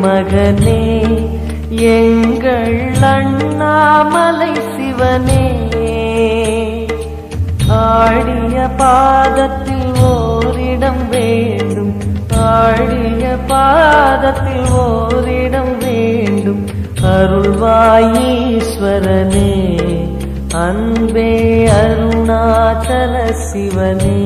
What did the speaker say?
மகனே எங்கள் அண்ணாமலை சிவனே. ஆடிய பாதத்தில் ஓரிடம் வேண்டும், ஆடிய பாதத்தில் ஓரிடம் வேண்டும். அருள்வாயீஸ்வரனே அன்பே அருணாச்சல சிவனே.